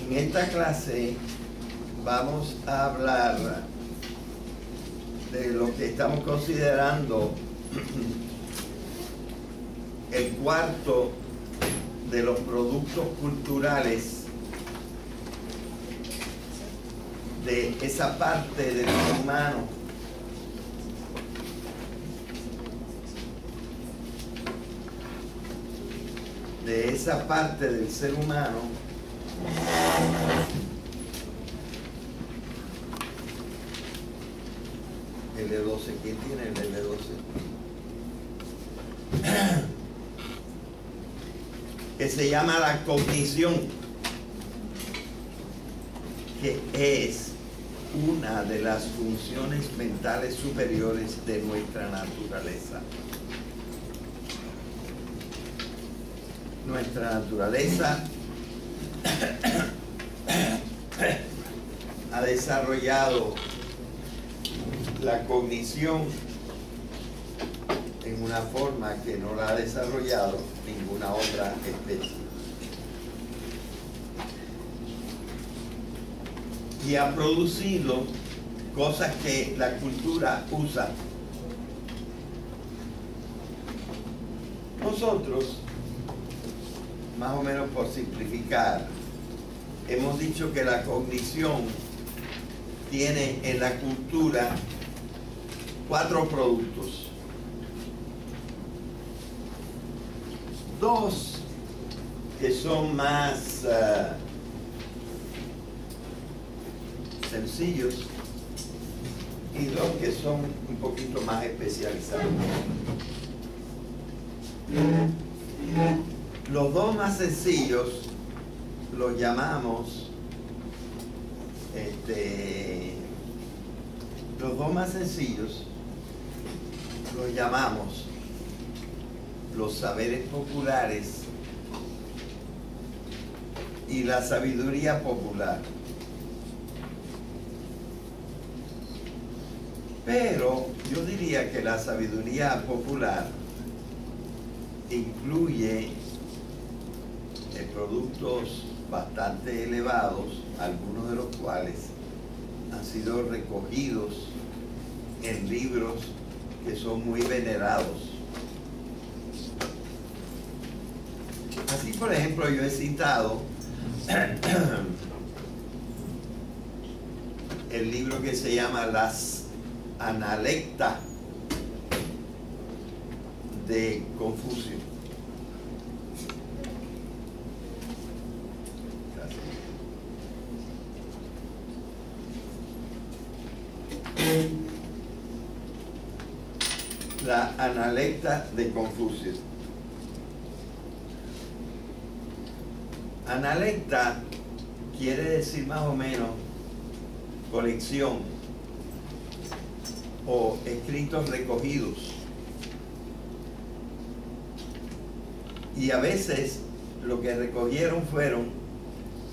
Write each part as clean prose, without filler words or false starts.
En esta clase vamos a hablar de lo que estamos considerando el cuarto de los productos culturales de esa parte del ser humano L12, ¿quién tiene el L12? Que se llama la cognición, que es una de las funciones mentales superiores de nuestra naturaleza. Nuestra naturaleza ha desarrollado la cognición en una forma que no la ha desarrollado ninguna otra especie. Y ha producido cosas que la cultura usa. Nosotros, más o menos por simplificar, hemos dicho que la cognición tiene en la cultura 4 productos. 2 que son más sencillos y 2 que son un poquito más especializados. Los 2 más sencillos los llamamos los saberes populares y la sabiduría popular. Pero yo diría que la sabiduría popular incluye productos bastante elevados, algunos de los cuales han sido recogidos en libros que son muy venerados. Así, por ejemplo, yo he citado el libro que se llama Las Analecta de Confucio. La Analecta de Confucio. Analecta quiere decir más o menos colección o escritos recogidos. Y a veces lo que recogieron fueron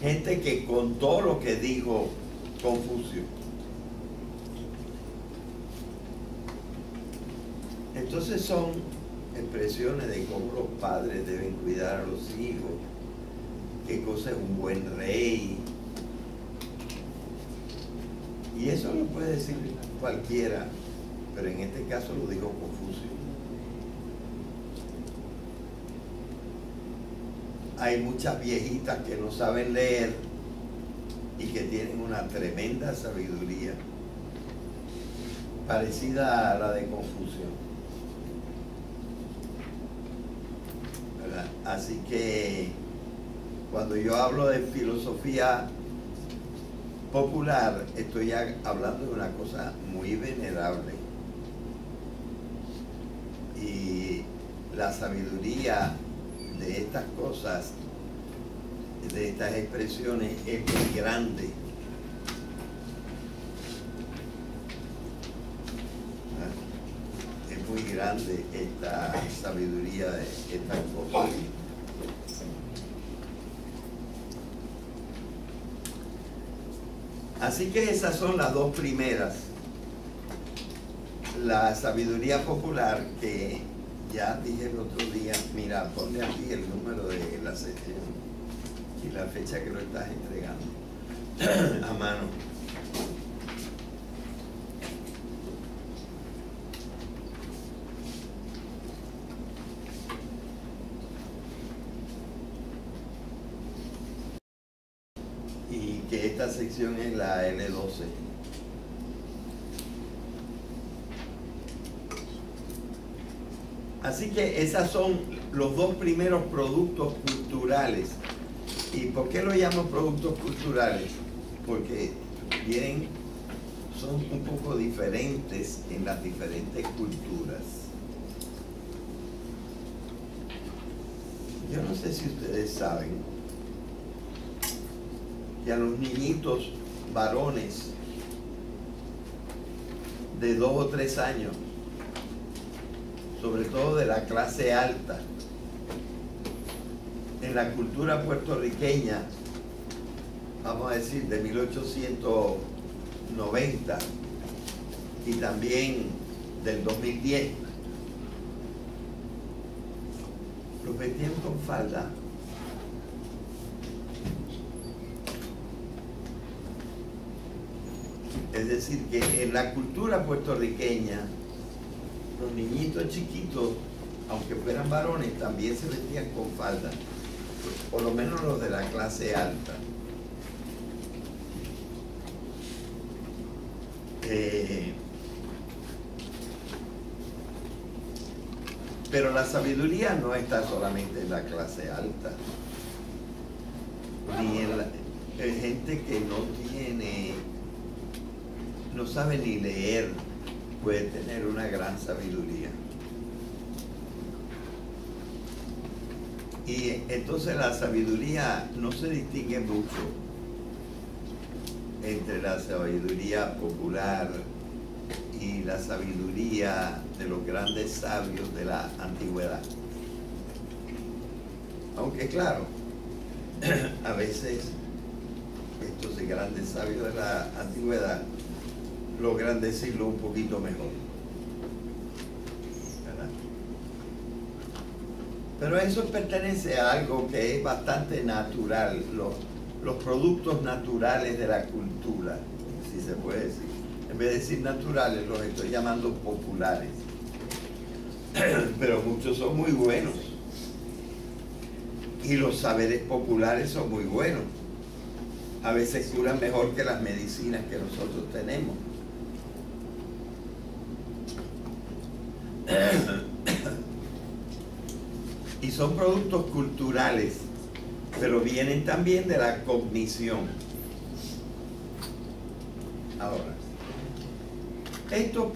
gente que contó lo que dijo Confucio. Entonces son expresiones de cómo los padres deben cuidar a los hijos, qué cosa es un buen rey. Y eso lo puede decir cualquiera, pero en este caso lo dijo Confucio. Hay muchas viejitas que no saben leer y que tienen una tremenda sabiduría, parecida a la de Confucio. Así que cuando yo hablo de filosofía popular, estoy hablando de una cosa muy venerable. Y la sabiduría de estas cosas, de estas expresiones, es muy grande. Es muy grande esta sabiduría de estas cosas. Así que esas son las 2 primeras. La sabiduría popular, que ya dije el otro día, mira, ponle aquí el número de la sesión. y la fecha que lo estás entregando a mano. Y que esta sección es la L12. Así que esos son los dos primeros productos culturales. ¿Y por qué lo llamo productos culturales? Porque son un poco diferentes en las diferentes culturas. Yo no sé si ustedes saben que a los niñitos varones de 2 o 3 años, sobre todo de la clase alta, en la cultura puertorriqueña, vamos a decir de 1890 y también del 2010, los vestían con falda. Es decir, que en la cultura puertorriqueña, los niñitos chiquitos, aunque fueran varones, también se vestían con falda, por lo menos los de la clase alta. Pero la sabiduría no está solamente en la clase alta, ni en gente que no sabe ni leer, puede tener una gran sabiduría. Y entonces la sabiduría no se distingue mucho entre la sabiduría popular y la sabiduría de los grandes sabios de la antigüedad. Aunque claro, a veces estos grandes sabios de la antigüedad logran decirlo un poquito mejor, ¿verdad? Pero eso pertenece a algo que es bastante natural, los productos naturales de la cultura, si se puede decir. En vez de decir naturales, los estoy llamando populares. Pero muchos son muy buenos. Y los saberes populares son muy buenos. A veces curan mejor que las medicinas que nosotros tenemos. Y son productos culturales, pero vienen también de la cognición. Ahora, estos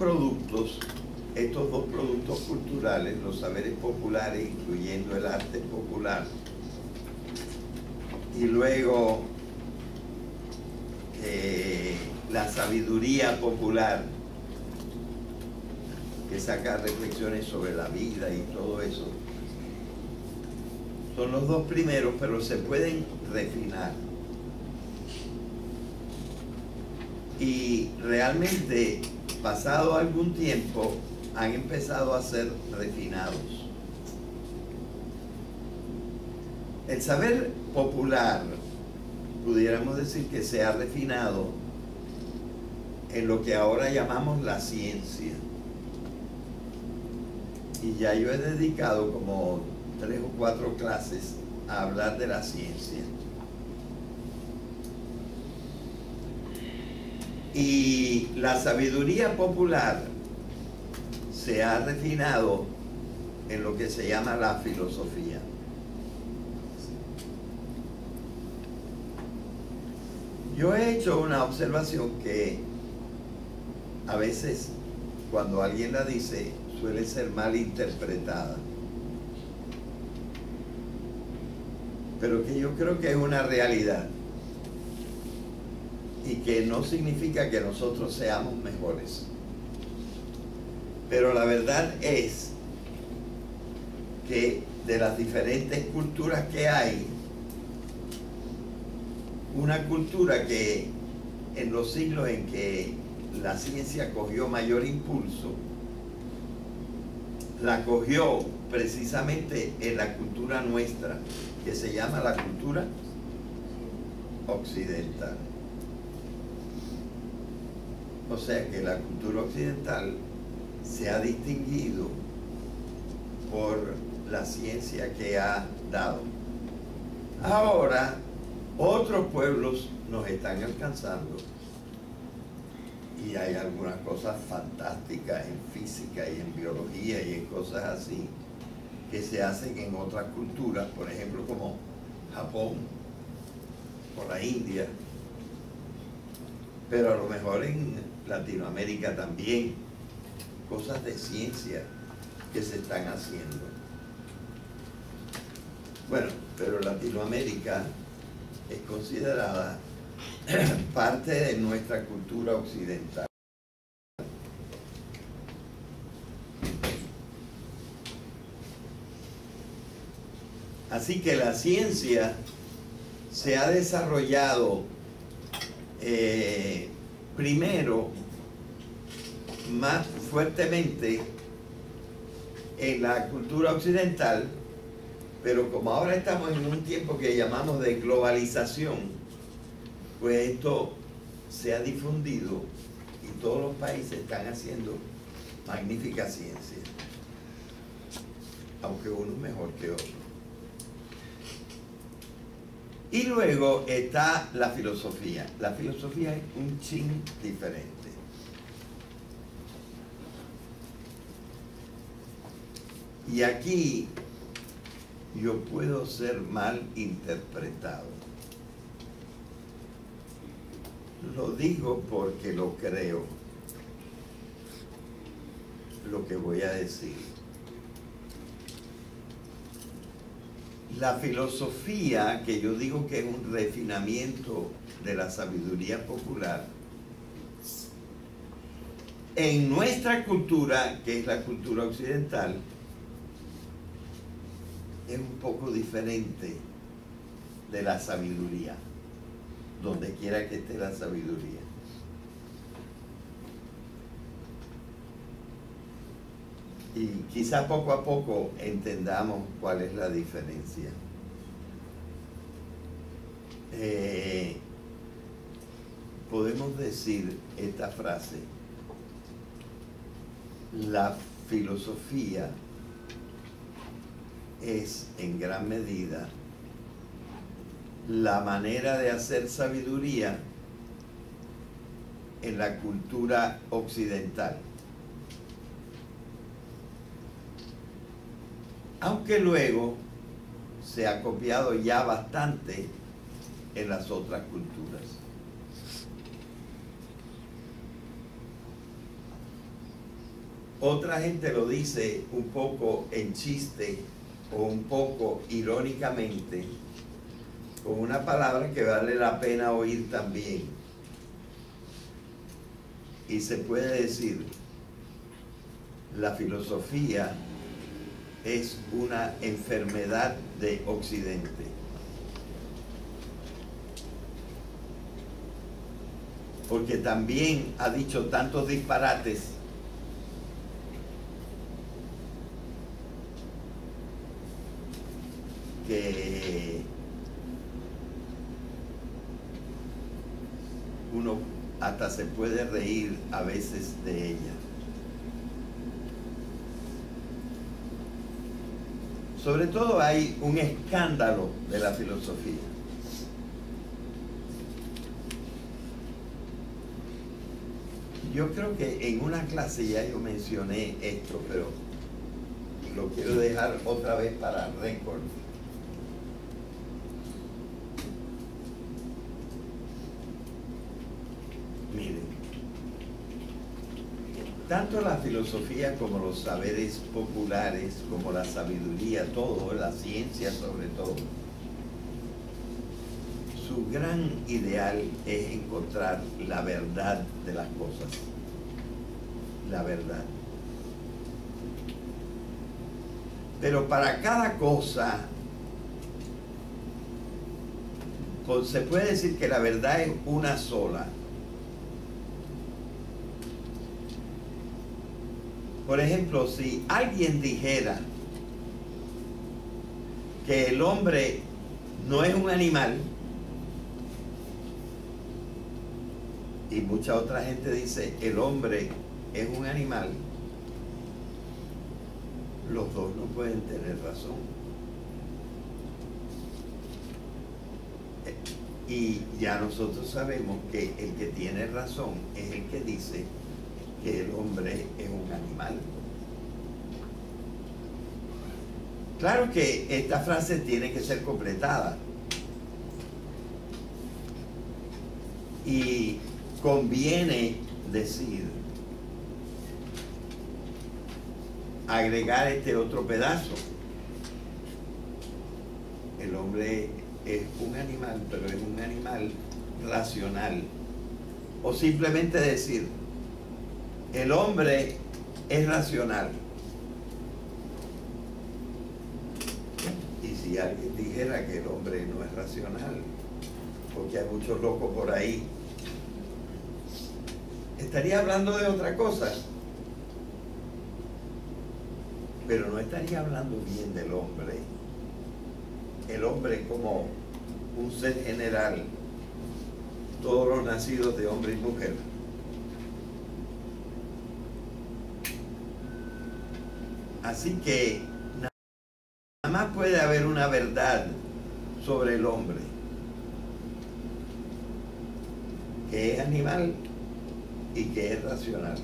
dos productos culturales, los saberes populares, incluyendo el arte popular, y luego la sabiduría popular, que saca reflexiones sobre la vida y todo eso, son los dos primeros, pero se pueden refinar. Y realmente, pasado algún tiempo, han empezado a ser refinados. El saber popular, pudiéramos decir que se ha refinado en lo que ahora llamamos la ciencia. Y ya yo he dedicado como 3 o 4 clases a hablar de la ciencia. Y la sabiduría popular se ha refinado en lo que se llama la filosofía. Yo he hecho una observación que a veces cuando alguien la dice suele ser mal interpretada, pero que yo creo que es una realidad y que no significa que nosotros seamos mejores. Pero la verdad es que de las diferentes culturas que hay, una cultura que en los siglos en que la ciencia cogió mayor impulso, la cogió precisamente en la cultura nuestra, que se llama la cultura occidental. O sea que la cultura occidental se ha distinguido por la ciencia que ha dado. Ahora, otros pueblos nos están alcanzando y hay algunas cosas fantásticas en física y en biología y en cosas así que se hacen en otras culturas, por ejemplo como Japón o la India, pero a lo mejor en Latinoamérica también, cosas de ciencia que se están haciendo. Bueno, pero Latinoamérica es considerada parte de nuestra cultura occidental. Así que la ciencia se ha desarrollado primero más fuertemente en la cultura occidental, pero como ahora estamos en un tiempo que llamamos de globalización, pues esto se ha difundido y todos los países están haciendo magnífica ciencia, aunque uno mejor que otro. Y luego está la filosofía. La filosofía es un chin diferente. Y aquí yo puedo ser mal interpretado. Lo digo porque lo creo, lo que voy a decir. La filosofía, que yo digo que es un refinamiento de la sabiduría popular, en nuestra cultura, que es la cultura occidental, es un poco diferente de la sabiduría, donde quiera que esté la sabiduría. Y quizá poco a poco entendamos cuál es la diferencia. Podemos decir esta frase: la filosofía es en gran medida la manera de hacer sabiduría en la cultura occidental. Aunque luego se ha copiado ya bastante en las otras culturas. Otra gente lo dice un poco en chiste o un poco irónicamente, con una palabra que vale la pena oír también. Y se puede decir: la filosofía es una enfermedad de Occidente. Porque también ha dicho tantos disparates que uno hasta se puede reír a veces de ella. Sobre todo hay un escándalo de la filosofía. Yo creo que en una clase ya yo mencioné esto, pero lo quiero dejar otra vez para récord. Miren, tanto la filosofía como los saberes populares, como la sabiduría, todo, la ciencia sobre todo, su gran ideal es encontrar la verdad de las cosas. La verdad. Pero para cada cosa, pues, se puede decir que la verdad es una sola. Por ejemplo, si alguien dijera que el hombre no es un animal, y mucha otra gente dice el hombre es un animal, los dos no pueden tener razón. Y ya nosotros sabemos que el que tiene razón es el que dice que el hombre es un animal. Claro que esta frase tiene que ser completada. Y conviene decir, agregar este otro pedazo. El hombre es un animal, pero es un animal racional. O simplemente decir, el hombre es racional. Y si alguien dijera que el hombre no es racional, porque hay muchos locos por ahí, estaría hablando de otra cosa, pero no estaría hablando bien del hombre. El hombre como un ser general, todos los nacidos de hombre y mujer. Así que nada más puede haber una verdad sobre el hombre, que es animal y que es racional.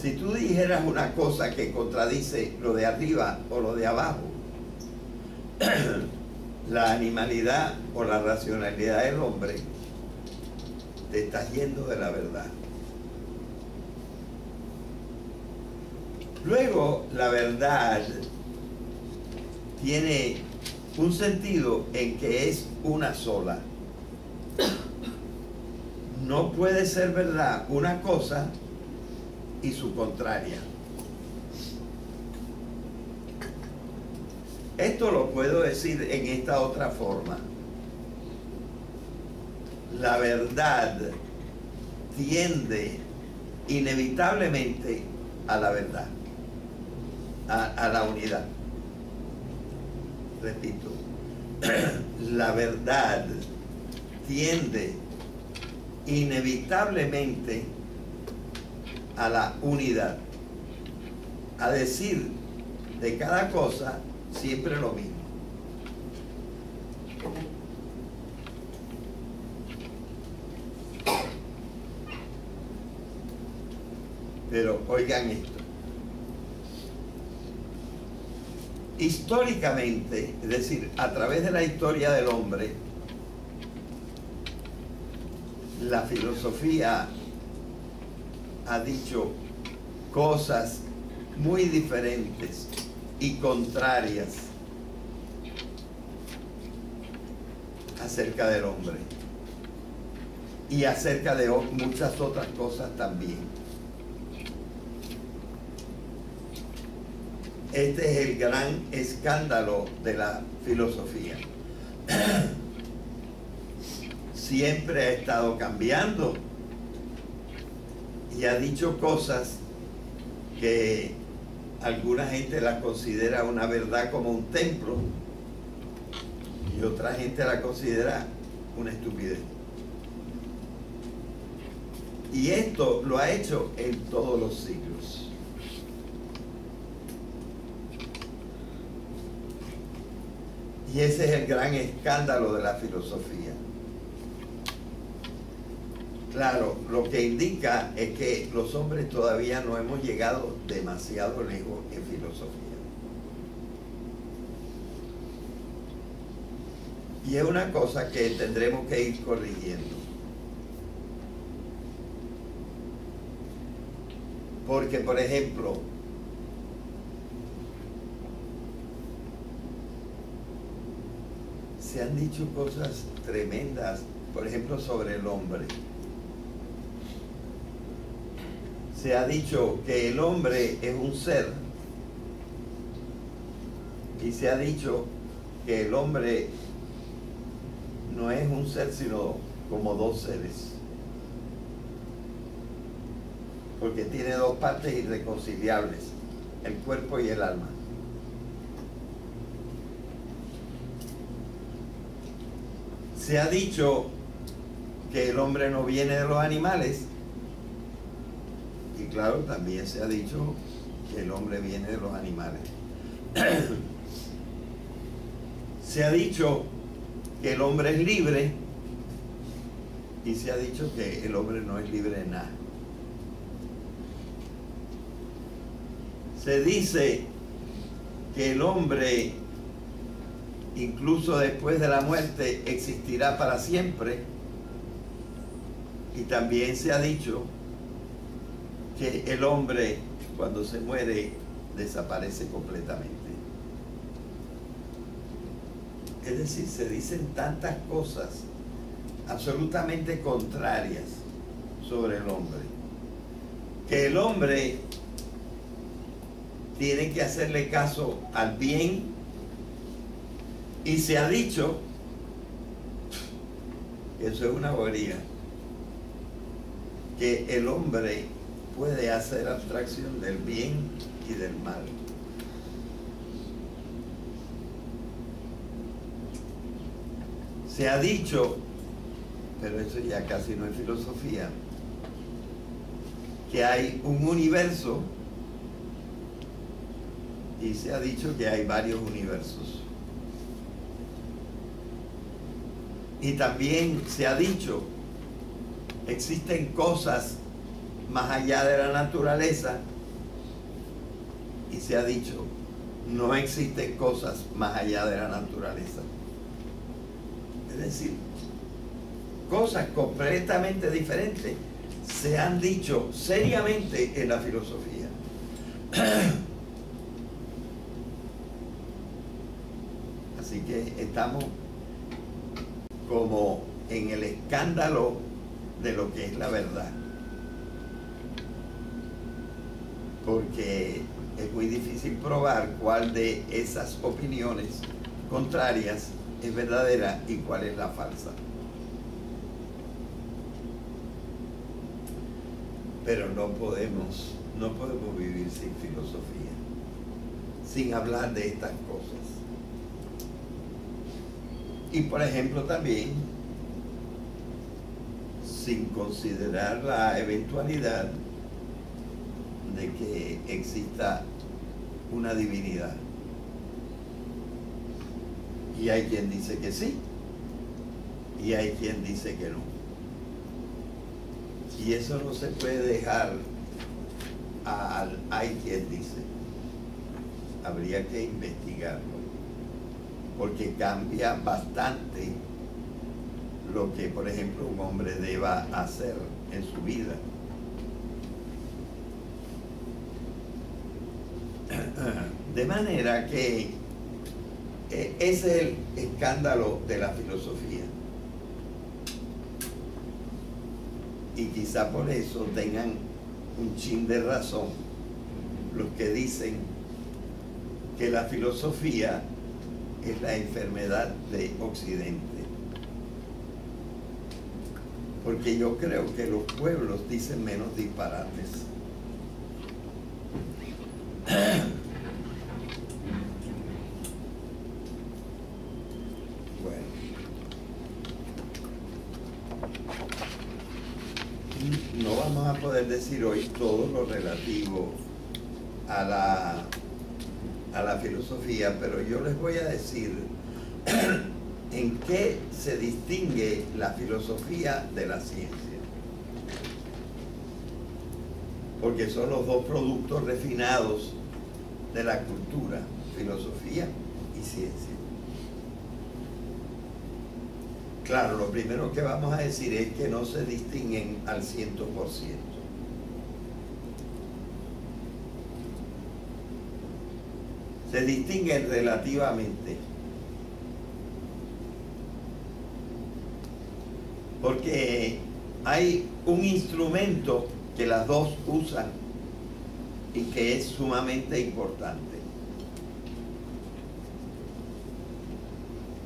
Si tú dijeras una cosa que contradice lo de arriba o lo de abajo, la animalidad o la racionalidad del hombre, te estás yendo de la verdad. Luego, la verdad tiene un sentido en que es una sola. No puede ser verdad una cosa y su contraria. Esto lo puedo decir en esta otra forma. La verdad tiende inevitablemente a la verdad, a la unidad. Repito, la verdad tiende inevitablemente a la unidad, a decir de cada cosa siempre lo mismo. Pero oigan esto. Históricamente, es decir, a través de la historia del hombre, la filosofía ha dicho cosas muy diferentes y contrarias acerca del hombre y acerca de muchas otras cosas también. Este es el gran escándalo de la filosofía. Siempre ha estado cambiando y ha dicho cosas que alguna gente las considera una verdad como un templo y otra gente la considera una estupidez. Y esto lo ha hecho en todos los siglos. Y ese es el gran escándalo de la filosofía. Claro, lo que indica es que los hombres todavía no hemos llegado demasiado lejos en filosofía. Y es una cosa que tendremos que ir corrigiendo. Porque, por ejemplo, se han dicho cosas tremendas, por ejemplo, sobre el hombre. Se ha dicho que el hombre es un ser y se ha dicho que el hombre no es un ser sino como dos seres, porque tiene dos partes irreconciliables, el cuerpo y el alma. Se ha dicho que el hombre no viene de los animales. Y claro, también se ha dicho que el hombre viene de los animales. Se ha dicho que el hombre es libre y se ha dicho que el hombre no es libre de nada. Se dice que el hombre, incluso después de la muerte, existirá para siempre. Y también se ha dicho que el hombre, cuando se muere, desaparece completamente. Es decir, se dicen tantas cosas absolutamente contrarias sobre el hombre, que el hombre tiene que hacerle caso al bien, y se ha dicho que eso es una bobería, que el hombre puede hacer abstracción del bien y del mal. Se ha dicho, pero eso ya casi no es filosofía, que hay un universo, y se ha dicho que hay varios universos. Y también se ha dicho, existen cosas más allá de la naturaleza, y se ha dicho, no existen cosas más allá de la naturaleza. Es decir, cosas completamente diferentes se han dicho seriamente en la filosofía. Así que estamos como en el escándalo de lo que es la verdad, porque es muy difícil probar cuál de esas opiniones contrarias es verdadera y cuál es la falsa. Pero no podemos vivir sin filosofía, sin hablar de estas cosas. Y por ejemplo también, sin considerar la eventualidad de que exista una divinidad. Y hay quien dice que sí, y hay quien dice que no. Y eso no se puede dejar al hay quien dice. Habría que investigarlo, porque cambia bastante lo que, por ejemplo, un hombre deba hacer en su vida. De manera que ese es el escándalo de la filosofía. Y quizá por eso tengan un chin de razón los que dicen que la filosofía es la enfermedad de Occidente. Porque yo creo que los pueblos dicen menos disparates. Bueno, no vamos a poder decir hoy todo lo relativo a la filosofía, pero yo les voy a decir en qué se distingue la filosofía de la ciencia. Porque son los dos productos refinados de la cultura, filosofía y ciencia. Claro, lo primero que vamos a decir es que no se distinguen al 100%. Se distinguen relativamente. Porque hay un instrumento que las dos usan y que es sumamente importante.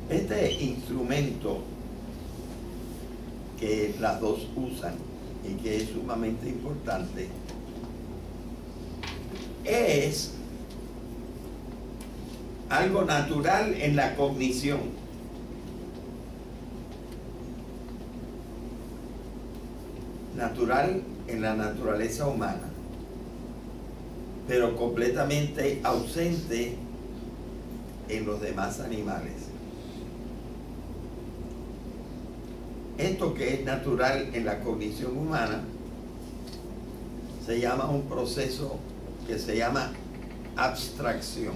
Este instrumento que las dos usan y que es sumamente importante es algo natural en la cognición. natural en la naturaleza humana, pero completamente ausente en los demás animales. Esto que es natural en la cognición humana se llama un proceso que se llama abstracción.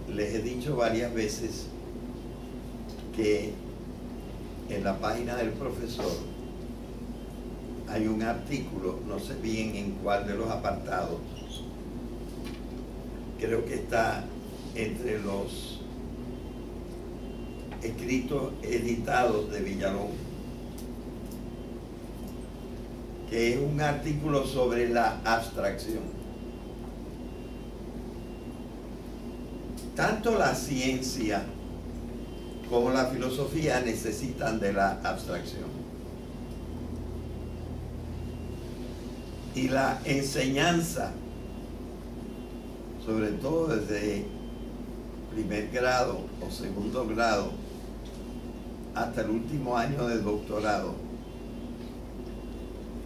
Les he dicho varias veces que en la página del profesor hay un artículo, no sé bien en cuál de los apartados, creo que está entre los escritos editados de Villalón, que es un artículo sobre la abstracción. Tanto la ciencia como la filosofía necesitan de la abstracción. Y la enseñanza, sobre todo desde primer grado o segundo grado hasta el último año de doctorado,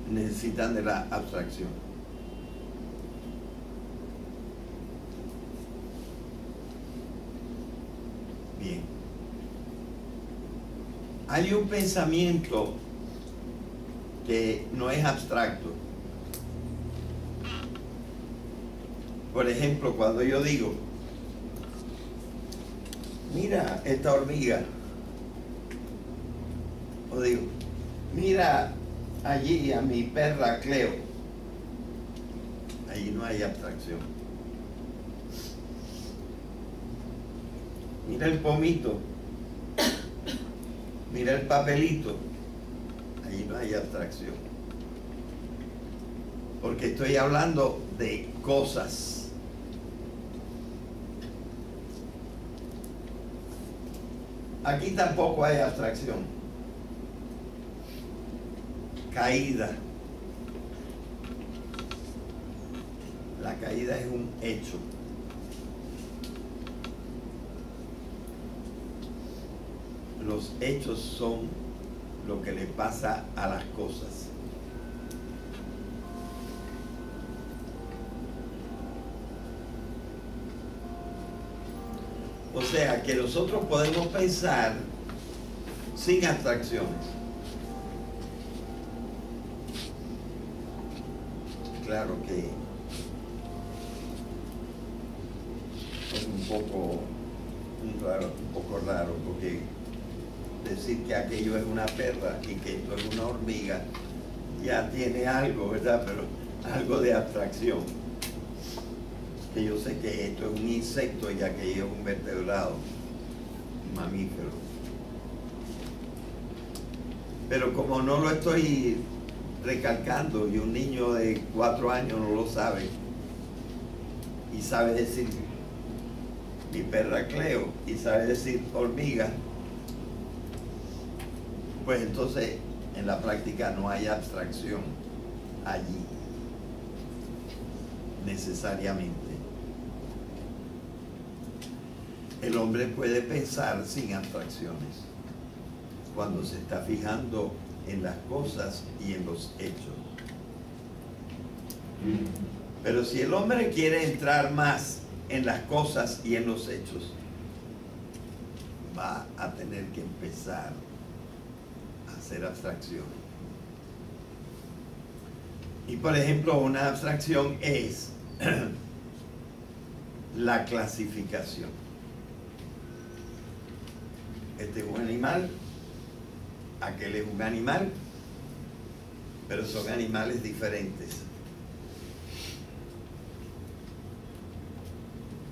necesitan de la abstracción. Bien. Hay un pensamiento que no es abstracto. Por ejemplo, cuando yo digo, mira esta hormiga, o digo, mira allí a mi perra Cleo, allí no hay abstracción. Mira el pomito, mira el papelito, allí no hay abstracción. Porque estoy hablando de cosas. Aquí tampoco hay abstracción. Caída. La caída es un hecho. Los hechos son lo que le pasa a las cosas. O sea, que nosotros podemos pensar sin abstracciones. Claro que es un poco raro, porque decir que aquello es una perra y que esto es una hormiga ya tiene algo, ¿verdad? Pero algo de abstracción. Que yo sé que esto es un insecto y aquello es un vertebrado, un mamífero. Pero como no lo estoy recalcando y un niño de 4 años no lo sabe y sabe decir mi perra Cleo y sabe decir hormiga, pues entonces en la práctica no hay abstracción allí necesariamente. El hombre puede pensar sin abstracciones cuando se está fijando en las cosas y en los hechos. Pero si el hombre quiere entrar más en las cosas y en los hechos, va a tener que empezar a hacer abstracción. Y por ejemplo, una abstracción es la clasificación. Este es un animal, aquel es un animal, pero son animales diferentes.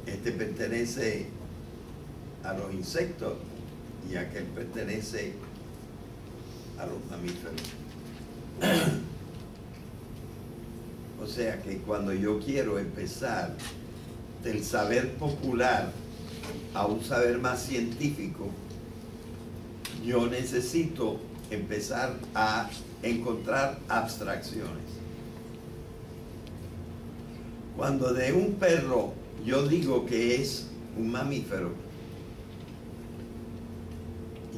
Este pertenece a los insectos y aquel pertenece a los mamíferos. O sea que cuando yo quiero empezar del saber popular a un saber más científico, yo necesito empezar a encontrar abstracciones. Cuando de un perro yo digo que es un mamífero,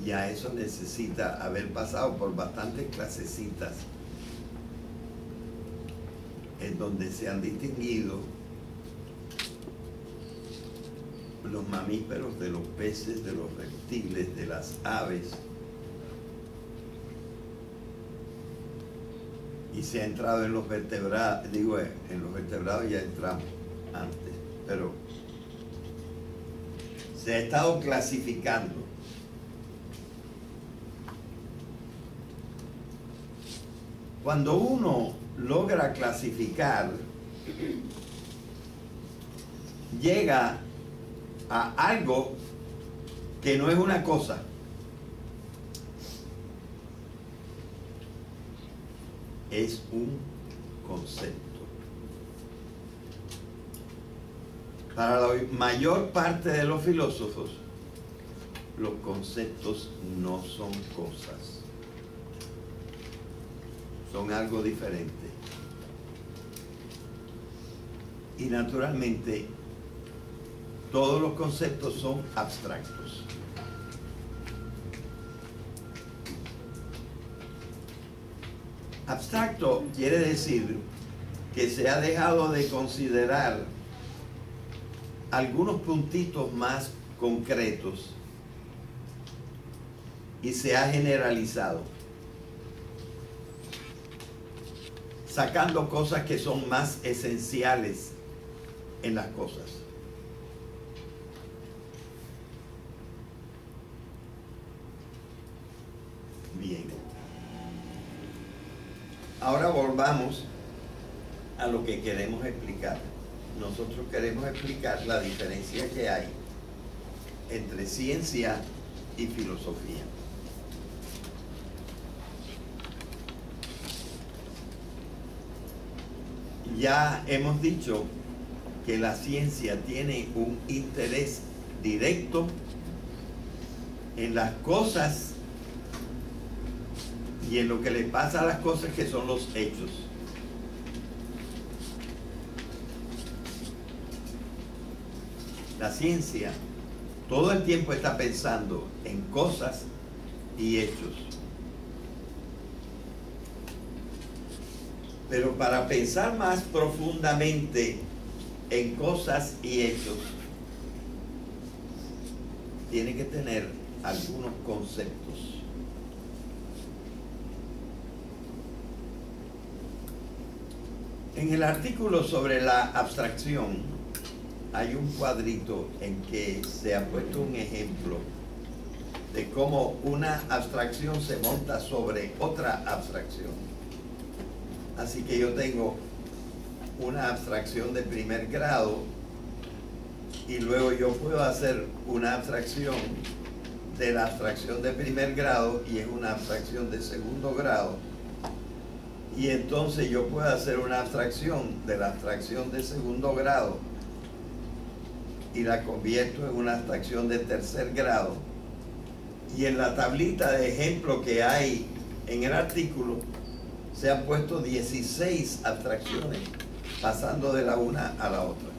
ya eso necesita haber pasado por bastantes clasecitas en donde se han distinguido los mamíferos de los peces, de los reptiles, de las aves, y se ha entrado en los vertebrados. En los vertebrados ya entramos antes, pero se ha estado clasificando. Cuando uno logra clasificar, llega a algo que no es una cosa. Es un concepto. Para la mayor parte de los filósofos, los conceptos no son cosas. Son algo diferente. Y naturalmente, todos los conceptos son abstractos. Abstracto quiere decir que se ha dejado de considerar algunos puntitos más concretos y se ha generalizado, sacando cosas que son más esenciales en las cosas. Bien. Ahora volvamos a lo que queremos explicar. Nosotros queremos explicar la diferencia que hay entre ciencia y filosofía. Ya hemos dicho que la ciencia tiene un interés directo en las cosas y en lo que le pasa a las cosas, que son los hechos. La ciencia todo el tiempo está pensando en cosas y hechos. Pero para pensar más profundamente en cosas y hechos, tiene que tener algunos conceptos. En el artículo sobre la abstracción hay un cuadrito en que se ha puesto un ejemplo de cómo una abstracción se monta sobre otra abstracción. Así que yo tengo una abstracción de primer grado y luego yo puedo hacer una abstracción de la abstracción de primer grado y es una abstracción de segundo grado. Y entonces yo puedo hacer una abstracción de la abstracción de segundo grado y la convierto en una abstracción de tercer grado. Y en la tablita de ejemplo que hay en el artículo se han puesto 16 abstracciones pasando de la una a la otra.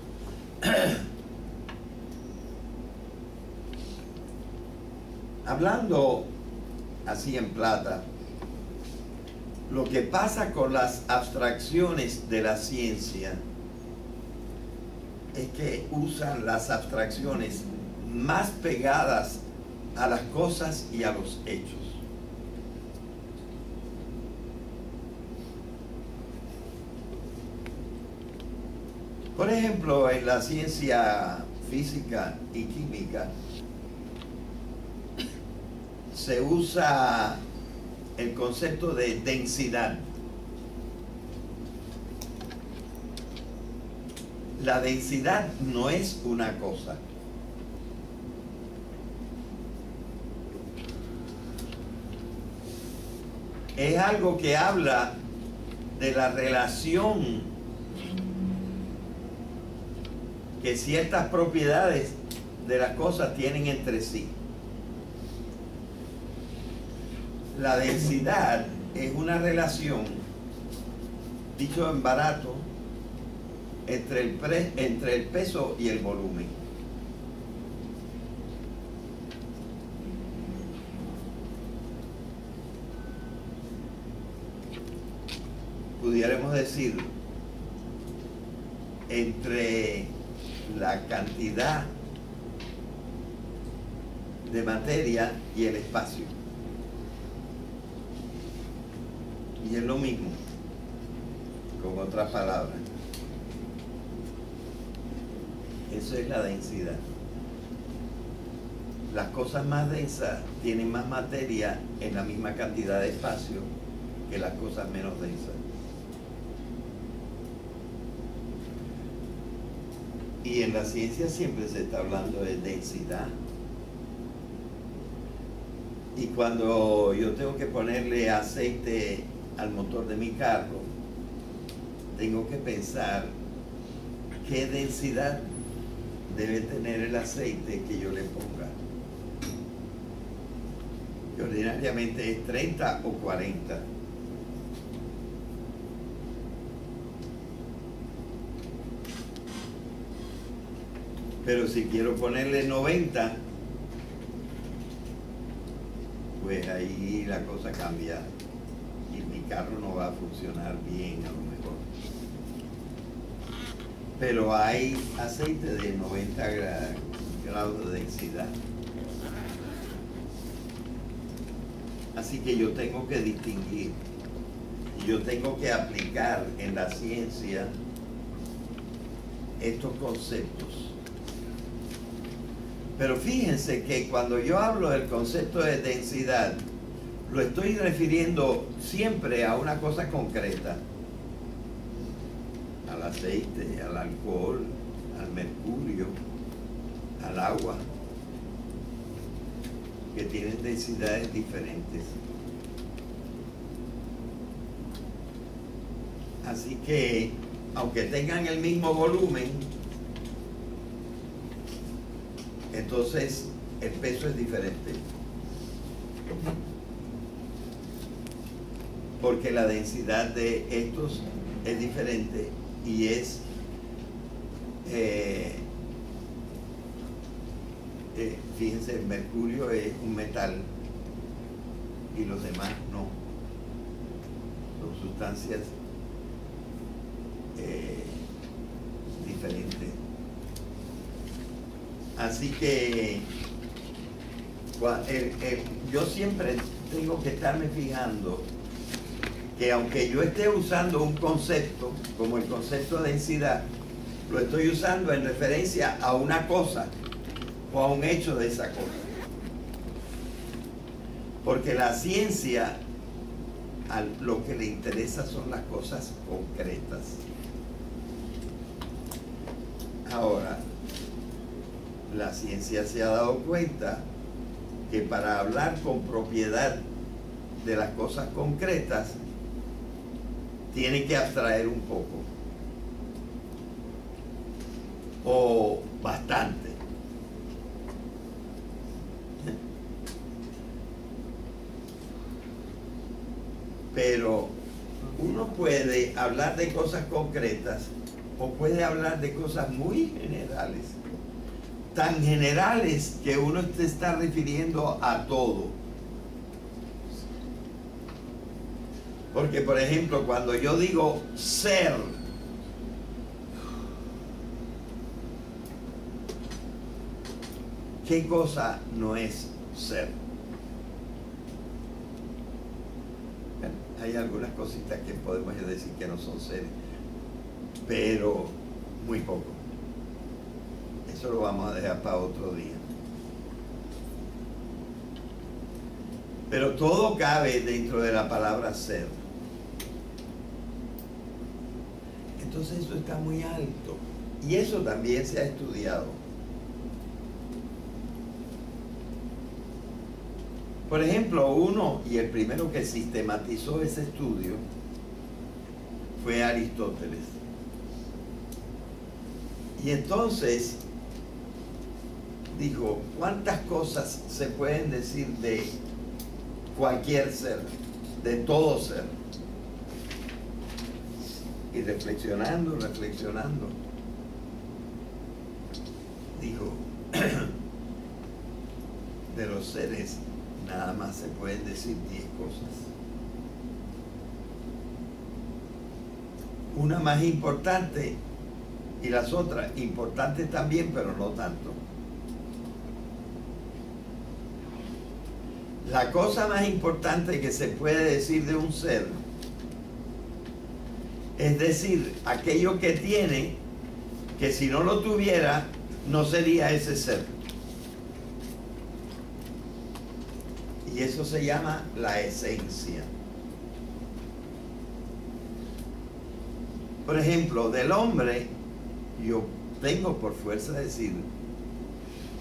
Hablando así en plata, lo que pasa con las abstracciones de la ciencia es que usan las abstracciones más pegadas a las cosas y a los hechos. Por ejemplo, en la ciencia física y química se usa el concepto de densidad. La densidad no es una cosa. Es algo que habla de la relación que ciertas propiedades de las cosas tienen entre sí. La densidad es una relación, dicho en barato, entre el peso y el volumen. pudiéramos decir, entre la cantidad de materia y el espacio. Y es lo mismo, con otras palabras. Eso es la densidad. Las cosas más densas tienen más materia en la misma cantidad de espacio que las cosas menos densas. Y en la ciencia siempre se está hablando de densidad. Y cuando yo tengo que ponerle aceite al motor de mi carro, tengo que pensar qué densidad debe tener el aceite que yo le ponga. Que ordinariamente es 30 o 40. Pero si quiero ponerle 90, pues ahí la cosa cambia y mi carro no va a funcionar bien a lo mejor. Pero hay aceite de 90 grados de densidad. Así que yo tengo que distinguir y yo tengo que aplicar en la ciencia estos conceptos. Pero fíjense que cuando yo hablo del concepto de densidad, lo estoy refiriendo siempre a una cosa concreta. Al aceite, al alcohol, al mercurio, al agua, que tienen densidades diferentes. Así que, aunque tengan el mismo volumen, entonces el peso es diferente. Porque la densidad de estos es diferente y es fíjense, el mercurio es un metal y los demás no. Son sustancias diferentes. Así que yo siempre tengo que estarme fijando que aunque yo esté usando un concepto, como el concepto de densidad, lo estoy usando en referencia a una cosa o a un hecho de esa cosa. Porque la ciencia, lo que le interesa son las cosas concretas. Ahora, la ciencia se ha dado cuenta que para hablar con propiedad de las cosas concretas, tiene que abstraer un poco, o bastante. Pero uno puede hablar de cosas concretas o puede hablar de cosas muy generales, tan generales que uno se está refiriendo a todo. Porque, por ejemplo, cuando yo digo ser, ¿qué cosa no es ser? Bueno, hay algunas cositas que podemos decir que no son seres, pero muy poco. Eso lo vamos a dejar para otro día. Pero todo cabe dentro de la palabra ser. Entonces eso está muy alto. Y eso también se ha estudiado. Por ejemplo, uno, y el primero que sistematizó ese estudio, fue Aristóteles. Y entonces dijo, ¿cuántas cosas se pueden decir de cualquier ser, de todo ser? Y reflexionando, dijo, de los seres nada más se pueden decir 10 cosas. una más importante y las otras importantes también, pero no tanto. La cosa más importante que se puede decir de un ser, es decir, aquello que tiene, que si no lo tuviera, no sería ese ser. Y eso se llama la esencia. Por ejemplo, del hombre, yo tengo por fuerza decir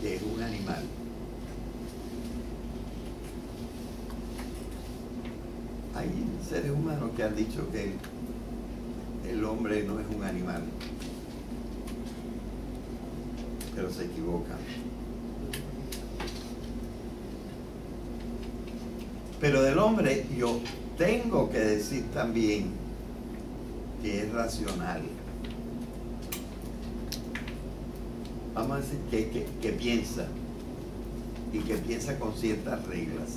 que es un animal. Hay seres humanos que han dicho que el hombre no es un animal, pero se equivocan. Pero del hombre yo tengo que decir también que es racional. Vamos a decir que piensa, y que piensa con ciertas reglas.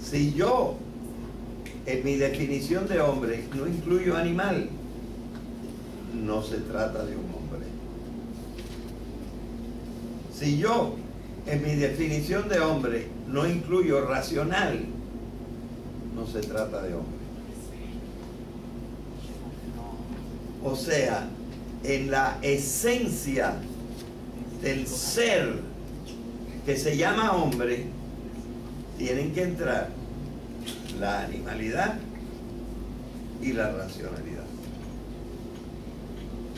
Si yo en mi definición de hombre no incluyo animal, no se trata de un hombre. Si yo en mi definición de hombre no incluyo racional, no se trata de hombre. O sea, en la esencia del ser que se llama hombre, tienen que entrar la animalidad y la racionalidad.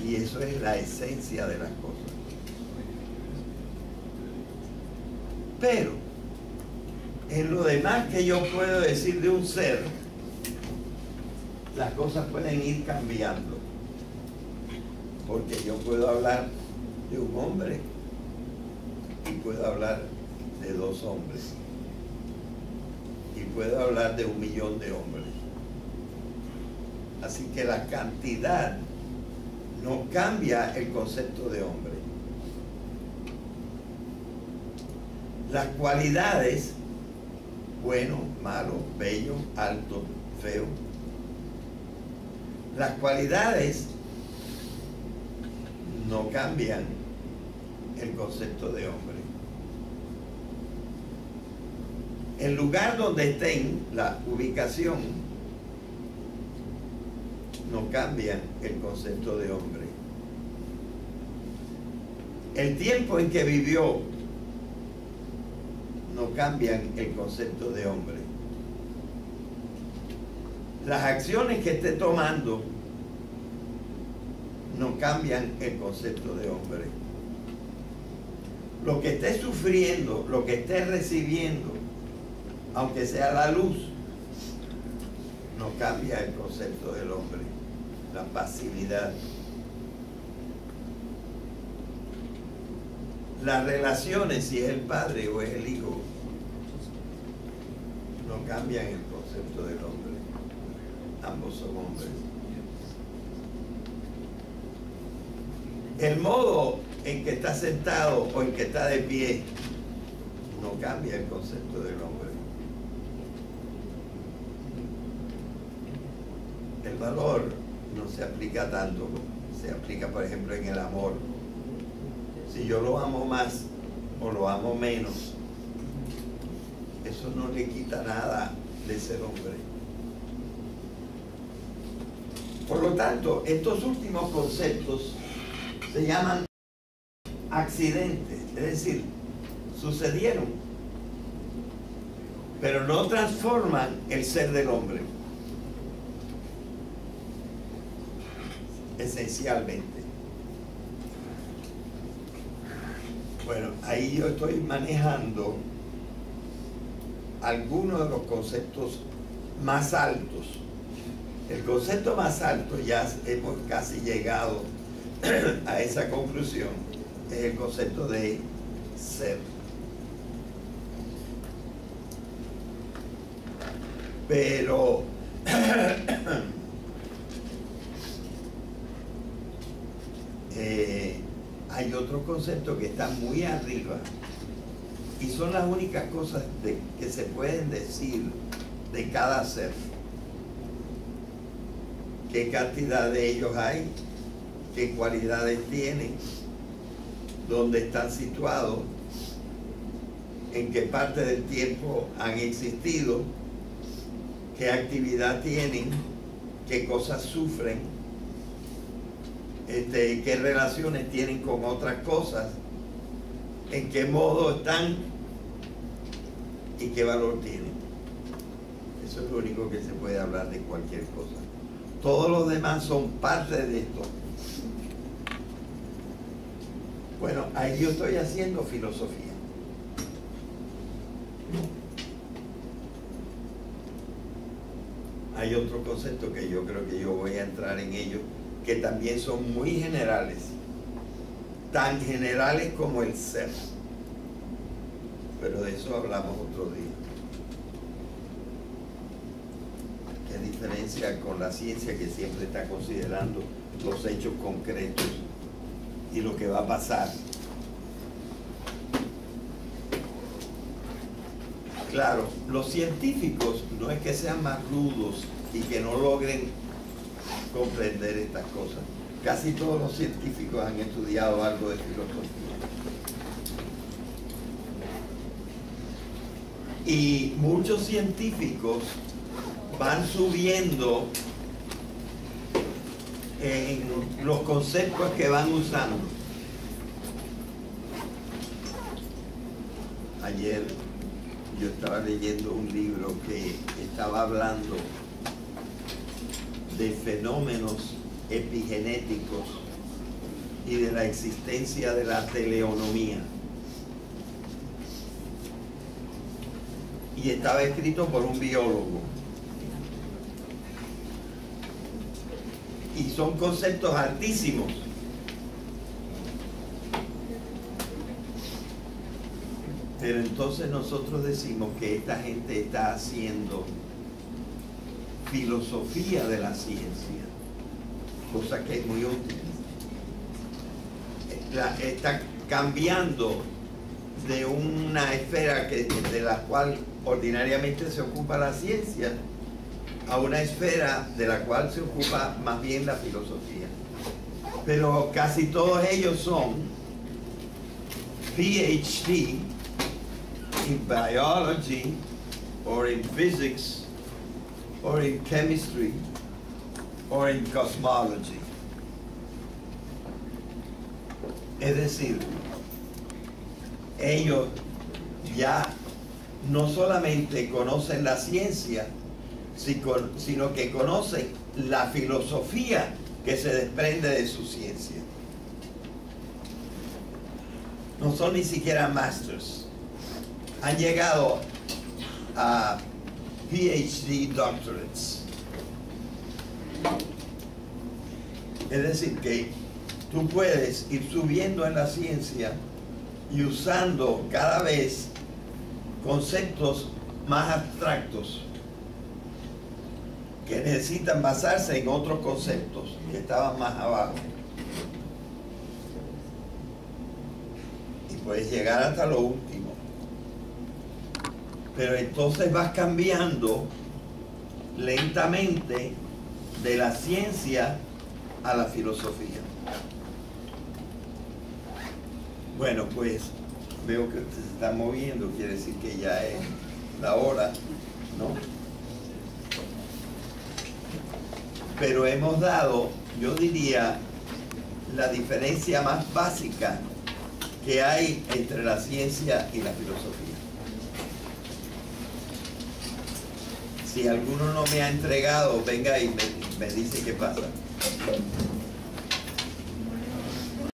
Y eso es la esencia de las cosas. Pero en lo demás que yo puedo decir de un ser, las cosas pueden ir cambiando. Porque yo puedo hablar de un hombre y puedo hablar de dos hombres. Y puedo hablar de 1 millón de hombres. Así que la cantidad no cambia el concepto de hombre. Las cualidades, bueno, malo, bello, alto, feo. Las cualidades no cambian el concepto de hombre. El lugar donde estén, la ubicación, no cambia el concepto de hombre. El tiempo en que vivió no cambian el concepto de hombre. Las acciones que esté tomando no cambian el concepto de hombre. Lo que esté sufriendo, lo que esté recibiendo, aunque sea la luz, no cambia el concepto del hombre, la pasividad. Las relaciones, si es el padre o es el hijo, no cambian el concepto del hombre. Ambos son hombres. El modo en que está sentado o en que está de pie no cambia el concepto del hombre. El valor no se aplica tanto, se aplica por ejemplo en el amor. Si yo lo amo más o lo amo menos, eso no le quita nada de ser hombre. Por lo tanto, estos últimos conceptos se llaman accidentes, es decir, sucedieron, pero no transforman el ser del hombre, esencialmente. Bueno, ahí yo estoy manejando algunos de los conceptos más altos. El concepto más alto, ya hemos casi llegado a esa conclusión, es el concepto de ser. Pero hay otro concepto que está muy arriba y son las únicas cosas que se pueden decir de cada ser. qué cantidad de ellos hay, qué cualidades tienen, dónde están situados, en qué parte del tiempo han existido, qué actividad tienen, qué cosas sufren, qué relaciones tienen con otras cosas, en qué modo están y qué valor tienen. Eso es lo único que se puede hablar de cualquier cosa. Todos los demás son parte de esto. Bueno, ahí yo estoy haciendo filosofía. Hay otro concepto que yo creo que yo voy a entrar en ellos, que también son muy generales, tan generales como el ser. Pero de eso hablamos otro día. ¿Qué diferencia con la ciencia, que siempre está considerando los hechos concretos y lo que va a pasar? Claro, los científicos no es que sean más rudos y que no logren comprender estas cosas. Casi todos los científicos han estudiado algo de filosofía. Y muchos científicos van subiendo en los conceptos que van usando. Ayer yo estaba leyendo un libro que estaba hablando de fenómenos epigenéticos y de la existencia de la teleonomía. Y estaba escrito por un biólogo. Y son conceptos altísimos. Pero entonces nosotros decimos que esta gente está haciendo filosofía de la ciencia, cosa que es muy útil. Está cambiando de una esfera de la cual ordinariamente se ocupa la ciencia a una esfera de la cual se ocupa más bien la filosofía. Pero casi todos ellos son PhD in biology or in physics or in chemistry or in cosmology. Es decir, ellos ya no solamente conocen la ciencia, sino que conocen la filosofía que se desprende de su ciencia. No son ni siquiera masters. Han llegado a PhD doctorates. Es decir, que tú puedes ir subiendo en la ciencia y usando cada vez conceptos más abstractos que necesitan basarse en otros conceptos que estaban más abajo. Y puedes llegar hasta lo último. Pero entonces vas cambiando lentamente de la ciencia a la filosofía. Bueno, pues veo que usted se está moviendo, quiere decir que ya es la hora, ¿no? Pero hemos dado, yo diría, la diferencia más básica que hay entre la ciencia y la filosofía. Si alguno no me ha entregado, venga y me dice qué pasa.